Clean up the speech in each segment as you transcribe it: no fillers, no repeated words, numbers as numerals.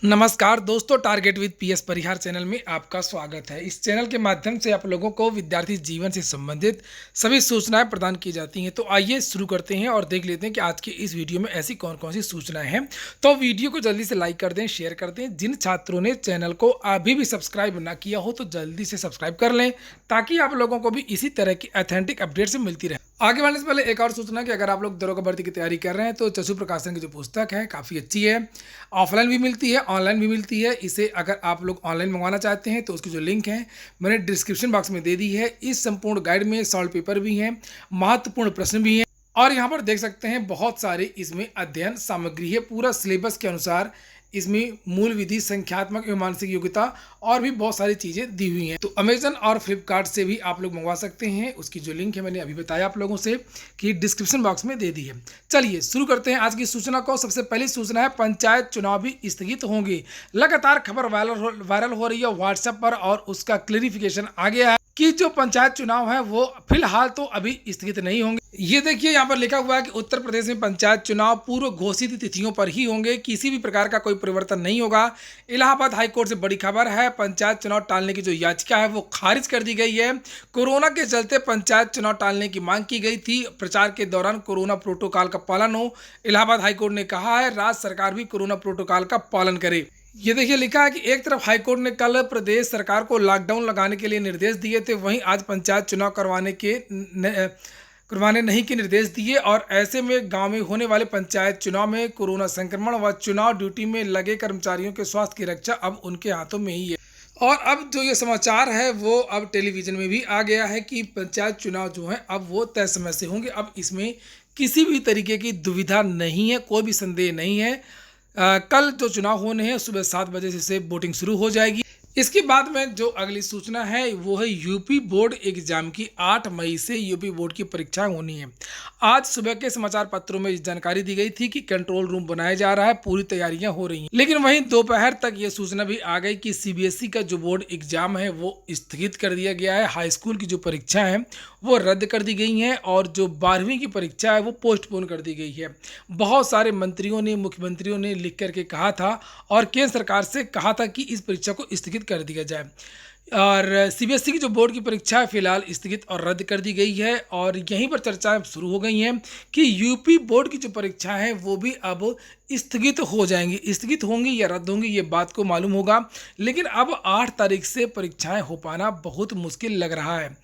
नमस्कार दोस्तों, target with PS Parihar channel में आपका स्वागत है। इस चैनल के माध्यम से आप लोगों को विद्यार्थी जीवन से संबंधित सभी सूचनाएं प्रदान की जाती हैं। तो आइए शुरू करते हैं और देख लेते हैं कि आज के इस वीडियो में ऐसी कौन कौन सी सूचनाएं हैं। तो वीडियो को जल्दी से लाइक कर दें, शेयर कर दें। जिन छात्रों ने चैनल को अभी भी सब्सक्राइब ना किया हो तो जल्दी से सब्सक्राइब कर लें, ताकि आप लोगों को भी इसी तरह की ऑथेंटिक अपडेट्स मिलती रहे। आगे बढ़ने से पहले एक और सूचना कि अगर आप लोग दरोगा भर्ती की तैयारी कर रहे हैं तो चशु प्रकाशन की जो पुस्तक है काफ़ी अच्छी है। ऑफलाइन भी मिलती है, ऑनलाइन भी मिलती है। इसे अगर आप लोग ऑनलाइन मंगवाना चाहते हैं तो उसकी जो लिंक है मैंने डिस्क्रिप्शन बॉक्स में दे दी है। इस संपूर्ण गाइड में सॉल्व पेपर भी हैं, महत्वपूर्ण प्रश्न भी हैं और यहाँ पर देख सकते हैं बहुत सारी इसमें अध्ययन सामग्री है। पूरा सिलेबस के अनुसार इसमें मूल विधि, संख्यात्मक एवं मानसिक योग्यता और भी बहुत सारी चीज़ें दी हुई हैं। तो अमेजन और फ्लिपकार्ट से भी आप लोग मंगवा सकते हैं। उसकी जो लिंक है मैंने अभी बताया आप लोगों से कि डिस्क्रिप्शन बॉक्स में दे दी है। चलिए शुरू करते हैं आज की सूचना को। सबसे पहली सूचना है, पंचायत चुनाव भी स्थगित होंगे। लगातार खबर वायरल हो रही है व्हाट्सएप पर और उसका क्लेरिफिकेशन आ गया है कि जो पंचायत चुनाव है वो फिलहाल तो अभी स्थगित नहीं होंगे। ये देखिए यहाँ पर लिखा हुआ है कि उत्तर प्रदेश में पंचायत चुनाव पूर्व घोषित तिथियों पर ही होंगे, किसी भी प्रकार का कोई परिवर्तन नहीं होगा। इलाहाबाद हाईकोर्ट से बड़ी खबर है, पंचायत चुनाव टालने की जो याचिका है वो खारिज कर दी गई है। कोरोना के चलते पंचायत चुनाव टालने की मांग की गई थी। प्रचार के दौरान कोरोना प्रोटोकॉल का पालन हो। इलाहाबाद हाईकोर्ट ने कहा है राज्य सरकार भी कोरोना प्रोटोकॉल का पालन करे। ये देखिए लिखा है कि एक तरफ हाईकोर्ट ने कल प्रदेश सरकार को लॉकडाउन लगाने के लिए निर्देश दिए थे, वहीं आज पंचायत चुनाव करवाने नहीं के निर्देश दिए और ऐसे में गांव में होने वाले पंचायत चुनाव में कोरोना संक्रमण व चुनाव ड्यूटी में लगे कर्मचारियों के स्वास्थ्य की रक्षा अब उनके हाथों में ही है। और अब जो ये समाचार है वो अब टेलीविजन में भी आ गया है कि पंचायत चुनाव जो है अब वो तय समय से होंगे। अब इसमें किसी भी तरीके की दुविधा नहीं है, कोई भी संदेह नहीं है। कल जो चुनाव होने हैं सुबह 7 बजे से वोटिंग शुरू हो जाएगी। इसके बाद में जो अगली सूचना है वो है यूपी बोर्ड एग्जाम की। 8 मई से यूपी बोर्ड की परीक्षाएं होनी है। आज सुबह के समाचार पत्रों में जानकारी दी गई थी कि कंट्रोल रूम बनाया जा रहा है, पूरी तैयारियां हो रही हैं। लेकिन वहीं दोपहर तक ये सूचना भी आ गई कि सीबीएसई का जो बोर्ड एग्जाम है वो स्थगित कर दिया गया है। हाई स्कूल की जो परीक्षा है वो रद्द कर दी गई हैं और जो 12वीं की परीक्षा है वो पोस्टपोन कर दी गई है। बहुत सारे मंत्रियों ने, मुख्यमंत्रियों ने लिख करके कहा था और केंद्र सरकार से कहा था कि इस परीक्षा को स्थगित कर दिया जाए। और सीबीएसई की जो बोर्ड की परीक्षा है फिलहाल स्थगित और रद्द कर दी गई है। और यहीं पर चर्चाएं शुरू हो गई हैं कि यूपी बोर्ड की जो परीक्षा है वो भी अब स्थगित हो जाएंगी। स्थगित होंगी या रद्द होंगी ये बात को मालूम होगा, लेकिन अब 8 तारीख से परीक्षाएं हो पाना बहुत मुश्किल लग रहा है।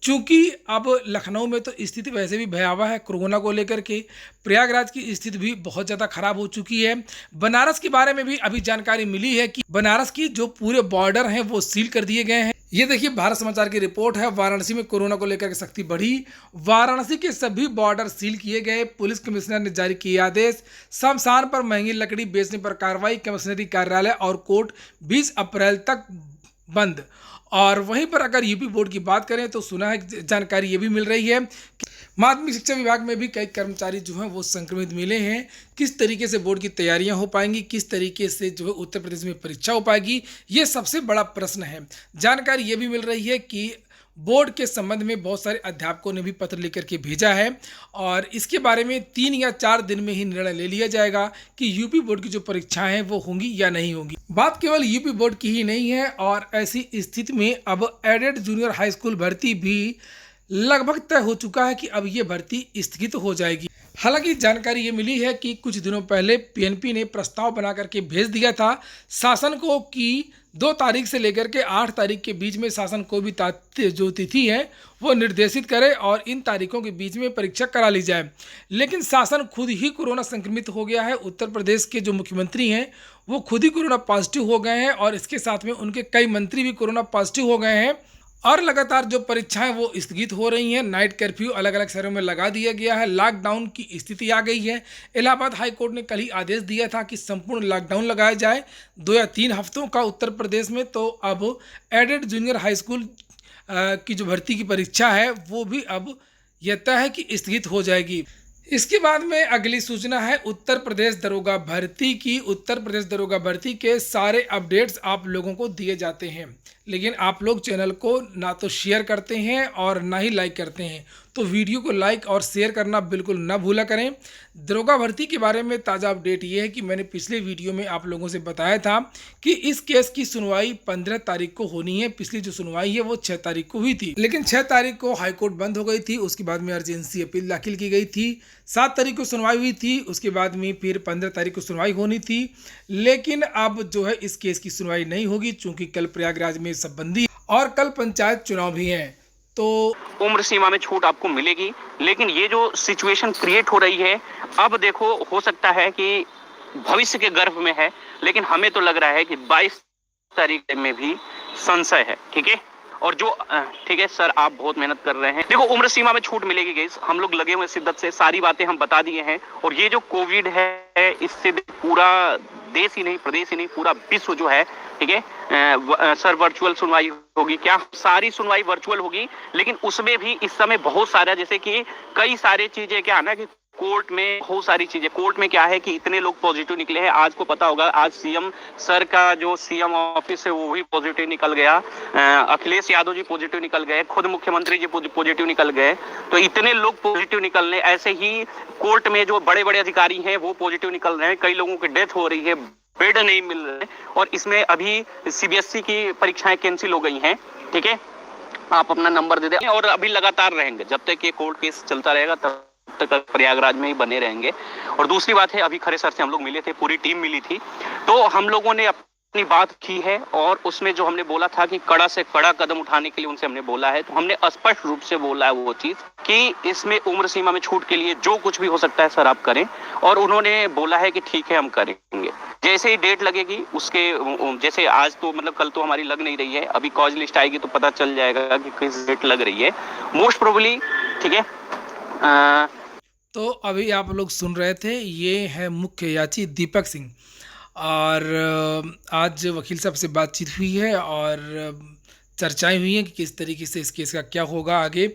चूँकि अब लखनऊ में तो स्थिति वैसे भी भयावह है कोरोना को लेकर के। प्रयागराज की स्थिति भी बहुत ज़्यादा खराब हो चुकी है। बनारस के बारे में भी अभी जानकारी मिली है कि बनारस की जो पूरे बॉर्डर हैं वो सील कर दिए गए हैं। ये देखिए भारत समाचार की रिपोर्ट है। वाराणसी में कोरोना को लेकर के सख्ती बढ़ी। वाराणसी के सभी बॉर्डर सील किए गए। पुलिस कमिश्नर ने जारी किए आदेश। शमशान पर महंगी लकड़ी बेचने पर कार्रवाई। कमिश्नरी कार्यालय और कोर्ट 20 अप्रैल तक बंद। और वहीं पर अगर यूपी बोर्ड की बात करें तो सुना है, जानकारी ये भी मिल रही है कि माध्यमिक शिक्षा विभाग में भी कई कर्मचारी जो हैं वो संक्रमित मिले हैं। किस तरीके से बोर्ड की तैयारियां हो पाएंगी, किस तरीके से जो है उत्तर प्रदेश में परीक्षा हो पाएगी, ये सबसे बड़ा प्रश्न है। जानकारी ये भी मिल रही है कि बोर्ड के संबंध में बहुत सारे अध्यापकों ने भी पत्र लेकर के भेजा है और इसके बारे में 3 या 4 दिन में ही निर्णय ले लिया जाएगा कि यूपी बोर्ड की जो परीक्षाएं हैं वो होंगी या नहीं होंगी। बात केवल यूपी बोर्ड की ही नहीं है और ऐसी स्थिति में अब एडेड जूनियर हाई स्कूल भर्ती भी लगभग तय हो चुका है कि अब ये भर्ती स्थगित हो जाएगी। हालांकि जानकारी ये मिली है कि कुछ दिनों पहले पीएनपी ने प्रस्ताव बना करके भेज दिया था शासन को कि 2 तारीख से लेकर के 8 तारीख के बीच में शासन को भी जो तिथि है वो निर्देशित करे और इन तारीखों के बीच में परीक्षा करा ली जाए। लेकिन शासन खुद ही कोरोना संक्रमित हो गया है। उत्तर प्रदेश के जो मुख्यमंत्री हैं वो खुद ही कोरोना पॉजिटिव हो गए हैं और इसके साथ में उनके कई मंत्री भी कोरोना पॉजिटिव हो गए हैं और लगातार जो परीक्षाएं वो स्थगित हो रही हैं। नाइट कर्फ्यू अलग अलग शहरों में लगा दिया गया है। लॉकडाउन की स्थिति आ गई है। इलाहाबाद हाईकोर्ट ने कल ही आदेश दिया था कि संपूर्ण लॉकडाउन लगाया जाए 2 या 3 हफ्तों का उत्तर प्रदेश में। तो अब एडेड जूनियर हाई स्कूल की जो भर्ती की परीक्षा है वो भी अब यह तय है कि स्थगित हो जाएगी। इसके बाद में अगली सूचना है उत्तर प्रदेश दरोगा भर्ती की। उत्तर प्रदेश दरोगा भर्ती के सारे अपडेट्स आप लोगों को दिए जाते हैं, लेकिन आप लोग चैनल को ना तो शेयर करते हैं और ना ही लाइक करते हैं। तो वीडियो को लाइक और शेयर करना बिल्कुल ना भूला करें। दरोगा भर्ती के बारे में ताज़ा अपडेट ये है कि मैंने पिछले वीडियो में आप लोगों से बताया था कि इस केस की सुनवाई 15 तारीख को होनी है। पिछली जो सुनवाई है वो 6 तारीख को हुई थी, लेकिन 6 तारीख को हाईकोर्ट बंद हो गई थी। उसके बाद में अर्जेंसी अपील दाखिल की गई थी। 7 तारीख को सुनवाई हुई थी। उसके बाद में फिर 15 तारीख को सुनवाई होनी थी, लेकिन अब जो है इस केस की सुनवाई नहीं होगी, चूंकि कल प्रयागराज में शबबंदी और कल पंचायत चुनाव भी हैं। तो उम्र सीमा में छूट आपको मिलेगी, लेकिन ये जो सिचुएशन क्रिएट हो रही है, अब देखो हो सकता है कि भविष्य के गर्भ में है, लेकिन हमें तो लग रहा है कि 22 तारीख में भी संशय है। ठीक है, और जो ठीक है सर, आप बहुत मेहनत कर रहे हैं। देखो उम्र सीमा में छूट मिलेगी गाइस, हम लोग लगे हुए शिद्दत से, सारी बातें हम बता दिए हैं। और ये जो कोविड है, इससे पूरा देश ही नहीं, प्रदेश ही नहीं, पूरा विश्व जो है, ठीक है सर, वर्चुअल सुनवाई होगी क्या? सारी सुनवाई वर्चुअल होगी, लेकिन उसमें भी इस समय बहुत सारा, जैसे कि कई सारी चीजें क्या है ना कि कोर्ट में बहुत सारी चीजें, कोर्ट में क्या है कि इतने लोग पॉजिटिव निकले हैं। आज को पता होगा, आज सीएम सर का जो सीएम ऑफिस है वो भी पॉजिटिव निकल गया, अखिलेश यादव जी पॉजिटिव निकल गए, खुद मुख्यमंत्री जी पॉजिटिव निकल गए। तो इतने लोग पॉजिटिव निकलने, ऐसे ही कोर्ट में जो बड़े बड़े अधिकारी हैं वो पॉजिटिव निकल रहे हैं। कई लोगों की डेथ हो रही है, बेड नहीं मिल रहे, और इसमें अभी सीबीएसई की परीक्षाएं कैंसिल हो गई हैं। ठीक है, आप अपना नंबर दे दें, और अभी लगातार रहेंगे जब तक ये कोर्ट केस चलता रहेगा, तब तक प्रयागराज में ही बने रहेंगे। और दूसरी बात है, अभी खरे सर से हम लोग मिले थे, पूरी टीम मिली थी, तो हम लोगों ने अपनी बात की है, और उसमें जो हमने बोला था कि कड़ा से कड़ा कदम उठाने के लिए उनसे हमने बोला है, तो हमने स्पष्ट रूप से बोला है वो चीज कि इसमें उम्र सीमा में छूट के लिए जो कुछ भी हो सकता है सर आप करें। और उन्होंने बोला है कि ठीक है हम करेंगे, जैसे ही डेट लगेगी उसके, जैसे आज तो मतलब कल तो हमारी लग नहीं रही है, अभी कॉज लिस्ट आएगी तो पता चल जाएगा कि किस डेट लग रही है, मोस्ट प्रोबेबली। ठीक है, तो अभी आप लोग सुन रहे थे, ये है मुख्य याची दीपक सिंह, और आज वकील साहब से बातचीत हुई है और चर्चाएं हुई हैं कि किस तरीके से इस केस का क्या होगा आगे।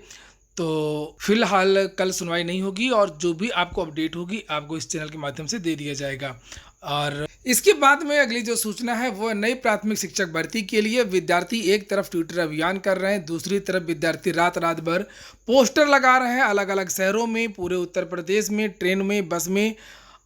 तो फिलहाल कल सुनवाई नहीं होगी, और जो भी आपको अपडेट होगी आपको इस चैनल के माध्यम से दे दिया जाएगा। और इसके बाद में अगली जो सूचना है वो नई प्राथमिक शिक्षक भर्ती के लिए विद्यार्थी एक तरफ ट्विटर अभियान कर रहे हैं, दूसरी तरफ विद्यार्थी रात रात भर पोस्टर लगा रहे हैं अलग अलग शहरों में, पूरे उत्तर प्रदेश में, ट्रेन में, बस में,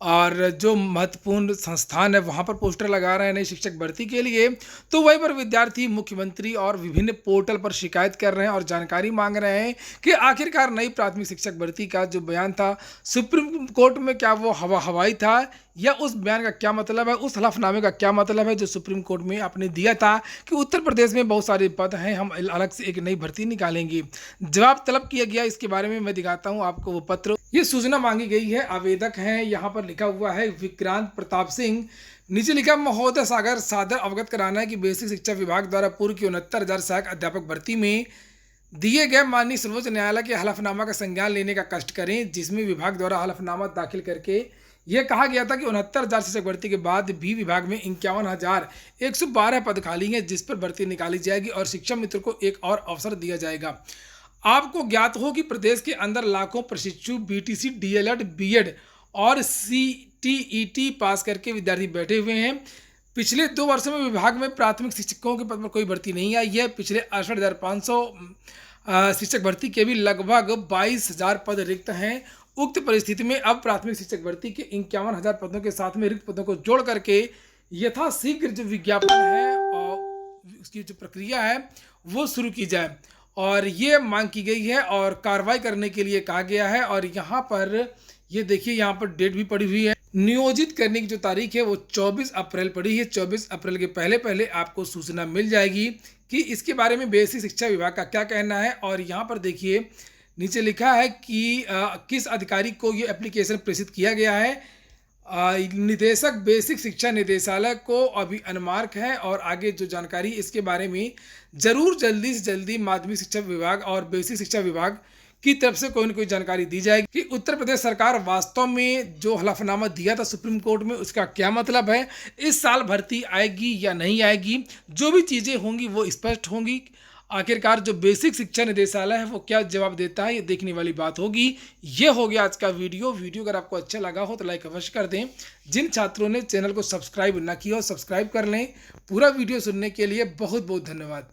और जो महत्वपूर्ण संस्थान है वहाँ पर पोस्टर लगा रहे हैं नई शिक्षक भर्ती के लिए। तो वहीं पर विद्यार्थी मुख्यमंत्री और विभिन्न पोर्टल पर शिकायत कर रहे हैं और जानकारी मांग रहे हैं कि आखिरकार नई प्राथमिक शिक्षक भर्ती का जो बयान था सुप्रीम कोर्ट में, क्या वो हवाई था, या उस बयान का क्या मतलब है, उस हलफनामे का क्या मतलब है जो सुप्रीम कोर्ट में आपने दिया था कि उत्तर प्रदेश में बहुत सारे पद हैं, हम अलग से एक नई भर्ती निकालेंगे। जवाब तलब किया गया, इसके बारे में मैं दिखाता हूं आपको वो पत्र। ये सूचना मांगी गई है, आवेदक हैं, यहाँ पर लिखा हुआ है विक्रांत प्रताप सिंह। नीचे लिखा, महोदय सागर सादर अवगत कराना है कि बेसिक शिक्षा विभाग द्वारा पूर्व की 69,000 सहायक अध्यापक भर्ती में दिए गए माननीय सर्वोच्च न्यायालय के हलफनामा का संज्ञान लेने का कष्ट करें, जिसमें विभाग द्वारा हलफनामा दाखिल करके यह कहा गया था कि 69,000 शिक्षक भर्ती के बाद भी विभाग में 51,112 पद खाली हैं, जिस पर भर्ती निकाली जाएगी और शिक्षा मित्र को एक और अवसर दिया जाएगा। आपको ज्ञात हो कि प्रदेश के अंदर लाखों प्रशिक्षु बीटीसी, डीएलएड, बीएड और सीटीईटी पास करके विद्यार्थी बैठे हुए हैं। पिछले 2 वर्षों में विभाग में प्राथमिक शिक्षकों के पद पर कोई भर्ती नहीं आई है। पिछले 68,500 शिक्षक भर्ती के भी लगभग 22,000 पद रिक्त हैं। उक्त परिस्थिति में अब प्राथमिक शिक्षक भर्ती के 51,000 पदों के साथ में रिक्त पदों को जोड़ करके यथाशीघ्र जो विज्ञापन है और उसकी जो प्रक्रिया है वो शुरू की जाए, और ये मांग की गई है और कार्रवाई करने के लिए कहा गया है। और यहाँ पर ये देखिए, यहाँ पर डेट भी पड़ी हुई है। नियोजित करने की जो तारीख है वो 24 अप्रैल पड़ी है। 24 अप्रैल के पहले पहले आपको सूचना मिल जाएगी कि इसके बारे में बेसिक शिक्षा विभाग का क्या कहना है। और यहाँ पर देखिए नीचे लिखा है कि किस अधिकारी को ये एप्लीकेशन प्रेषित किया गया है। निदेशक बेसिक शिक्षा निदेशालय को अभी अनमार्क है, और आगे जो जानकारी इसके बारे में जरूर जल्दी से जल्दी माध्यमिक शिक्षा विभाग और बेसिक शिक्षा विभाग की तरफ से कोई न कोई जानकारी दी जाएगी कि उत्तर प्रदेश सरकार वास्तव में जो हलफनामा दिया था सुप्रीम कोर्ट में उसका क्या मतलब है, इस साल भर्ती आएगी या नहीं आएगी। जो भी चीज़ें होंगी वो स्पष्ट होंगी। आखिरकार जो बेसिक शिक्षा निदेशालय है वो क्या जवाब देता है, ये देखने वाली बात होगी। ये हो गया आज का वीडियो। अगर आपको अच्छा लगा हो तो लाइक अवश्य कर दें। जिन छात्रों ने चैनल को सब्सक्राइब ना किया हो सब्सक्राइब कर लें। पूरा वीडियो सुनने के लिए बहुत बहुत धन्यवाद।